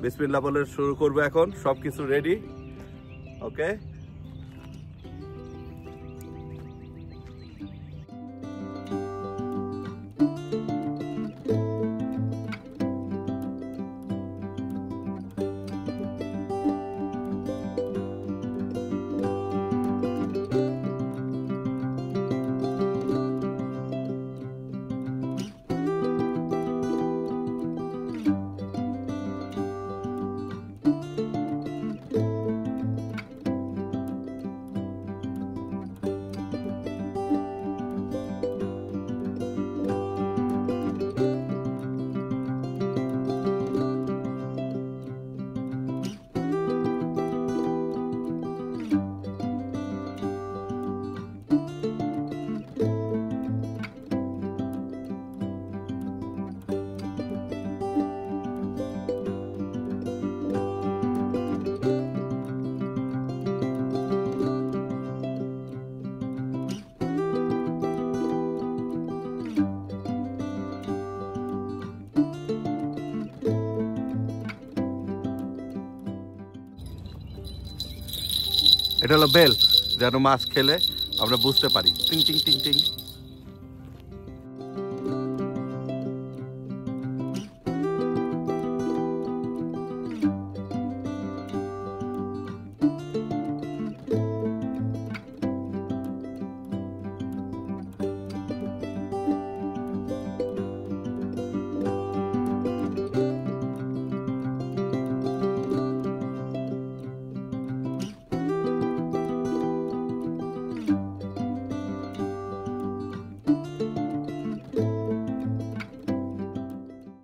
বিসমিল্লাহ বলে শুরু করবো এখন। সবকিছু রেডি, ওকে। এটা হলো বেল, যেন মাছ খেলে আমরা বুঝতে পারি। টিং টিং টিং টিং।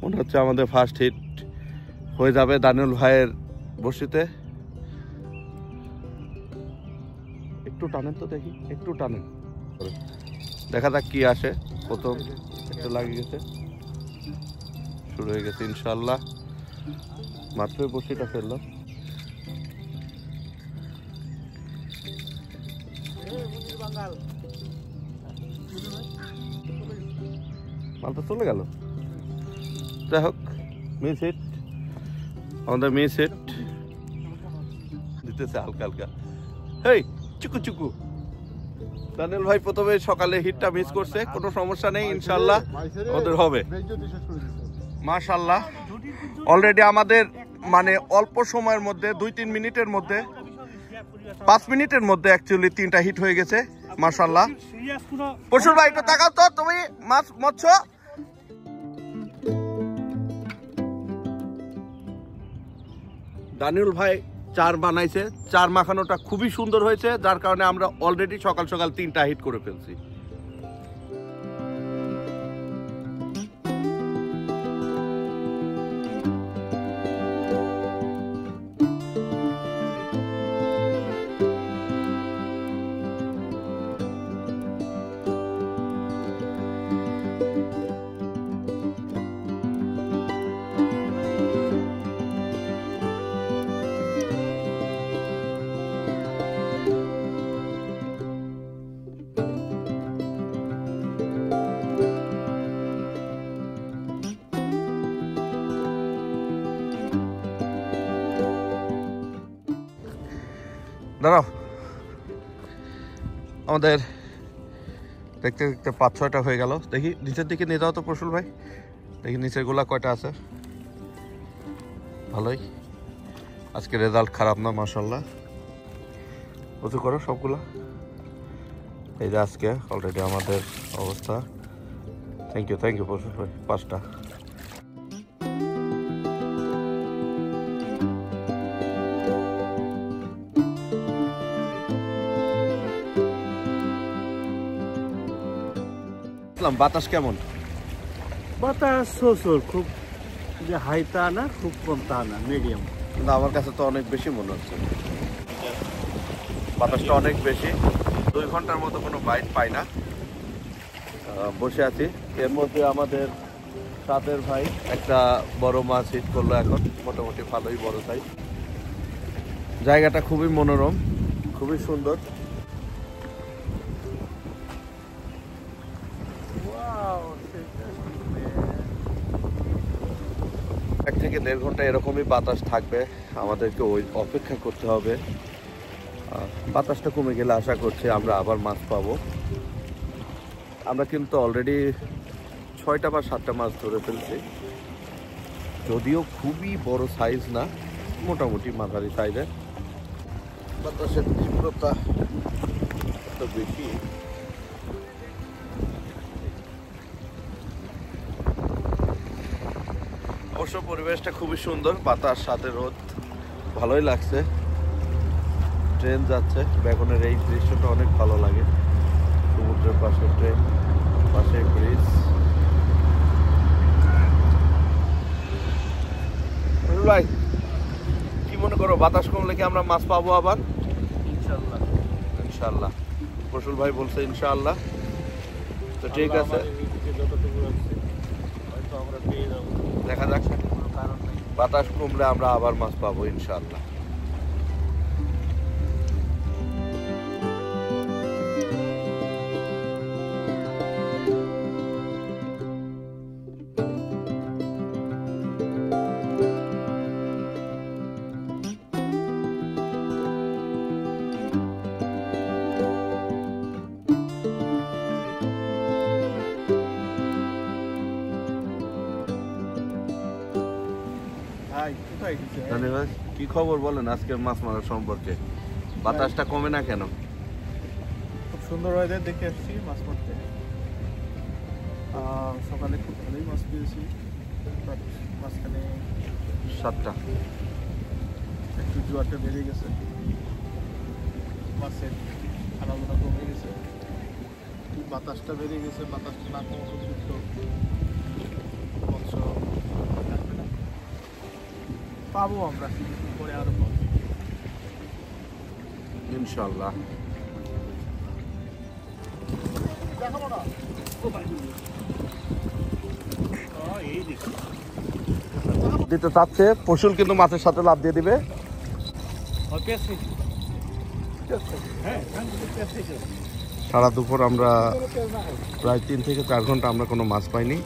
মনে হচ্ছে আমাদের ফার্স্ট হিট হয়ে যাবে দানিউল ভাইয়ের বড়শিতে। একটু টানেন তো দেখি, একটু টানেন, দেখা যাক কি আসে। প্রথম একটু লাগিয়ে গেছে, শুরু হয়ে গেছে ইনশাল্লাহ। মাত্রই বড়শিটা ফেললাম। মালটা চলে গেল। যাই হোক, মিস হিট, আমাদের মিস হিট দিতেছে হালকা হালকা। হেই চুকু চুকু। দানিউল ভাই প্রথমে সকালে হিটটা মিস করছে, কোনো সমস্যা নেই, ইনশাল্লাহ আমাদের হবে। মাশাল্লাহ, অলরেডি আমাদের মানে অল্প সময়ের মধ্যে 2-3 মিনিটের মধ্যে, 5 মিনিটের মধ্যে অ্যাকচুয়ালি 3টা হিট হয়ে গেছে। মাশাল্লাহ। পশুর ভাই একটু তাকাও তো, তুমি মাছ মৎস্য। দানিউল ভাই চার বানাইছে, চার মাখানোটা খুবই সুন্দর হয়েছে, যার কারণে আমরা অলরেডি সকাল সকাল 3টা হিট করে ফেলছি। দাঁড়াও, আমাদের দেখতে দেখতে 5-6টা হয়ে গেল। দেখি নিচের দিকে নিয়ে যাও তো প্রসুল ভাই, দেখি নিচের গুলা কয়টা আছে। ভালোই, আজকে রেজাল্ট খারাপ না, মাশাল্লাহ। উঁচু করো সবগুলা। এই যে আজকে অলরেডি আমাদের অবস্থা। থ্যাংক ইউ প্রসুল ভাই। 5টা। বাতাস কেমন? বাতাস সোসোর, খুব যে হাই তা না, খুব কম তা না, মিডিয়াম। কিন্তু আমার কাছে তো অনেক বেশি মনে হচ্ছে, বাতাসটা অনেক বেশি। 2 ঘন্টার মতো কোনো বাইট পাই না, বসে আছি। এর মধ্যে আমাদের সাদের ভাই একটা বড় মাছ হিট করলো এখন, মোটামুটি ভালোই বড় সাইজ। জায়গাটা খুবই মনোরম, খুবই সুন্দর। থেকে 1.5 ঘন্টা এরকমই বাতাস থাকবে, আমাদেরকে ওই অপেক্ষা করতে হবে। বাতাসটা কমে গেলে আশা করছি আমরা আবার মাছ পাবো। আমরা কিন্তু অলরেডি 6টা বা 7টা মাছ ধরে ফেলছি, যদিও খুবই বড় সাইজ না, মোটামুটি মাঝারি সাইজের। বাতাসের তীব্রতা তো বেশি। অবশ্য পরিবেশটা খুবই সুন্দর, বাতাস সাথে রোদ, ভালোই লাগছে। ট্রেন যাচ্ছে, বেগুনের এই দৃশ্যটা অনেক ভালো লাগে। সমুদ্রের পাশে ট্রেন, পাশে ব্রিজ। ভাই কি মনে করো, বাতাস কমলে কি আমরা মাছ পাবো আবার? ইনশাল্লাহ। ইনশাল্লাহ, প্রসুল ভাই বলছে ইনশাআল্লাহ। তো ঠিক আছে, যতটুকু আছে হয়তো আমরা পেয়ে যাবো, দেখা যাক। কোনো কারণ নেই। বাতাস কমলে আমরা আবার মাছ পাবো ইনশাআল্লাহ। ধন্যবাদ। কি খবর বলেন আজকের মাছ মারার সম্পর্কে? বাতাসটা কমে না কেন? খুব সুন্দর ওয়েদার দেখে আসছি মাছ মারতে। সকালে খুব ভালোই মাছ পেয়েছি, বাট মাঝখানে 7টা একটু জোয়ারটা বেড়ে গেছে, মাছের আনাগোনা কমে গেছে, বাতাসটা বেড়ে গেছে। বাতাসটা না কমা পর্যন্ত মৎস্য থাকবে না। পাবো আমরা কিছুদিন পরে আরো পাবো ইনশাআল্লাহ। দেখাবো না। এই দেখি দিতে চাচ্ছে, পশুল কিন্তু মাছের সাথে লাভ দিয়ে দিবে। হ্যাঁ, সারা দুপুর আমরা প্রায় 3 থেকে 4 ঘন্টা আমরা কোনো মাছ পাইনি।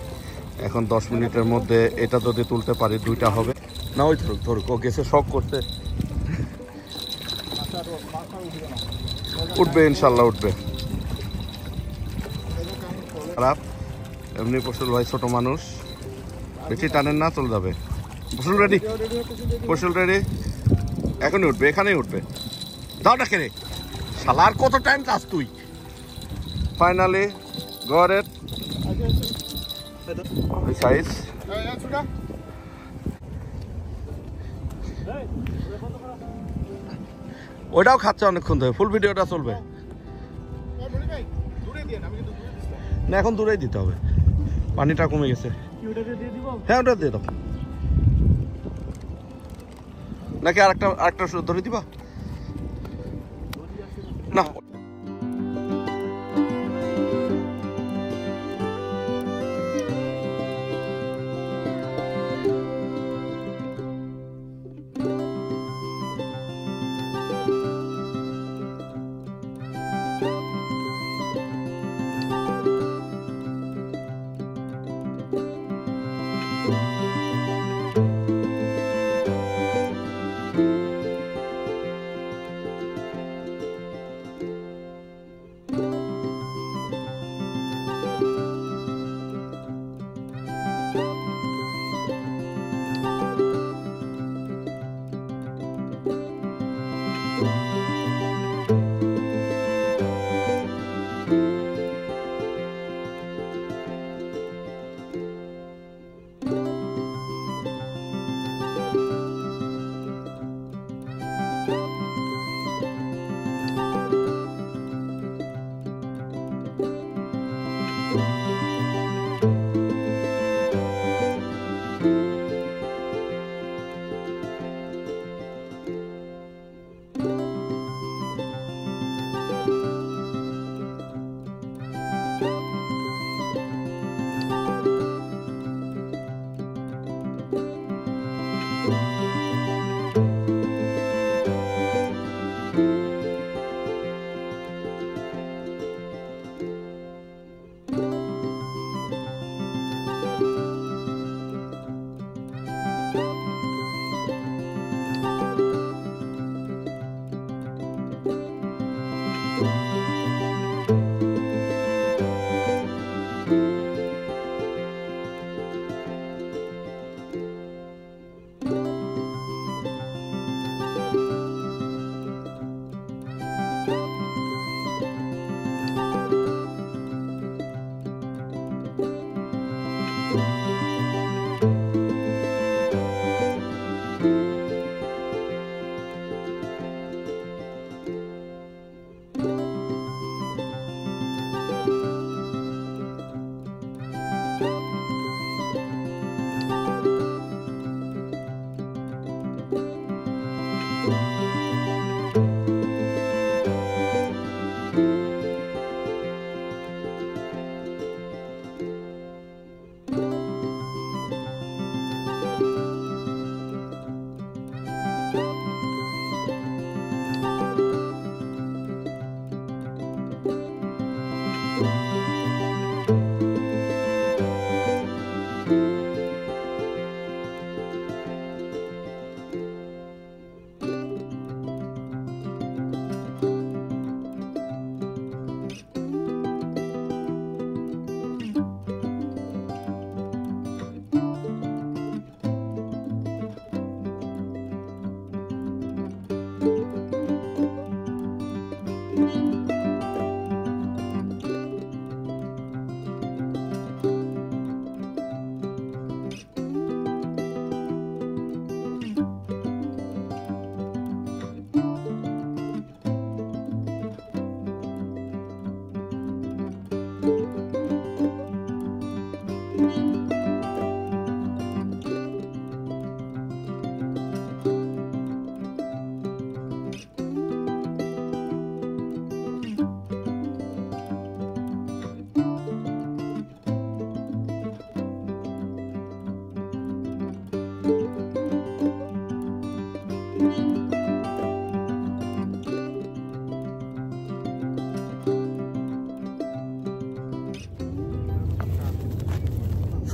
এখন 10 মিনিটের মধ্যে এটা যদি তুলতে পারি 2টা হবে। না ওই ধরুক ধরুক, ও গেছে শখ করতে। উঠবে ইনশাল্লাহ, উঠবে। খারাপ এমনি পশুল ভাই ছোট মানুষ, বেশি টানেন না, চলে যাবে। পশুল রেডি, পশুল রেডি, এখনই উঠবে, এখানেই উঠবে। দাও ডাকে রে শালা, আর কত টাইম চাস তুই? ফাইনালি গড়ের সাইজ। ওইটাও খাচ্ছে অনেকক্ষণ ধরে, ফুল ভিডিওটা চলবে না, এখন দূরেই দিতে হবে, পানিটা কমে গেছে। হ্যাঁ ওটা দিয়ে দাও, নাকি আরেকটা ধরে দিবা? না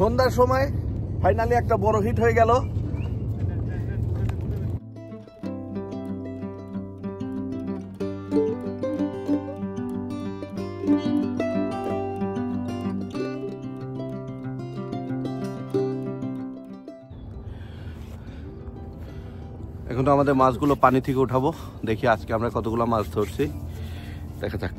সন্ধ্যার সময় ফাইনালি একটা বড় হিট হয়ে গেল। এখন তো আমাদের মাছগুলো পানি থেকে উঠাবো, দেখি আজকে আমরা কতগুলো মাছ ধরছি, দেখা যাক।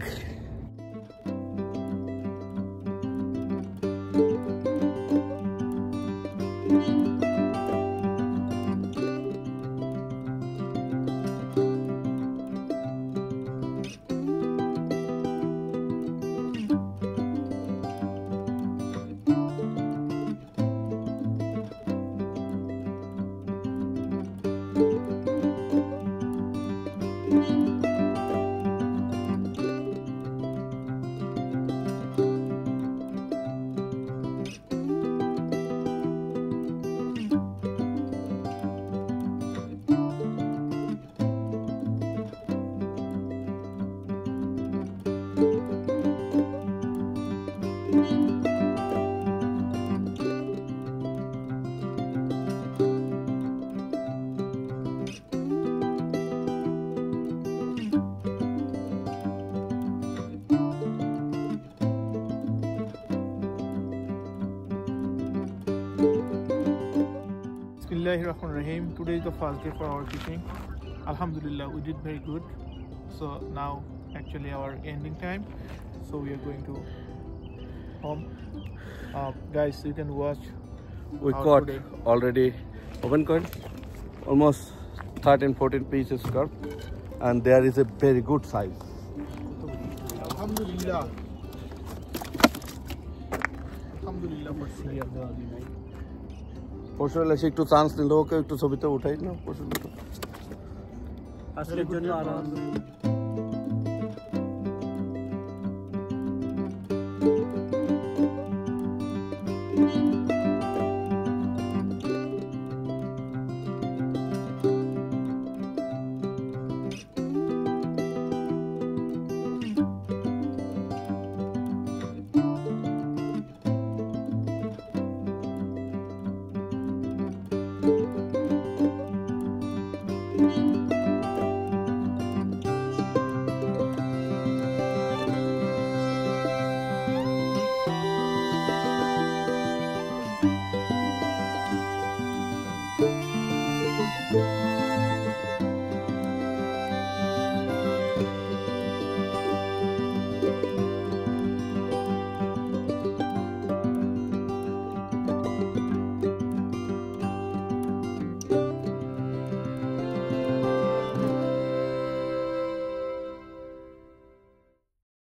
Bismillahirrahmanirrahim. Today is the first day for our fishing. Alhamdulillah, we did very good. So now actually our ending time. So we are going to home. Guys, you can watch. We our caught today. already open cod, almost 13-14 pieces caught, and there is a very good size. Alhamdulillah. Alhamdulillah for today. পরশু এসে একটু chance নিল, ওকে একটু ছবিতে উঠাই না পরশু। আজকের জন্য আলহামদুলিল্লাহ।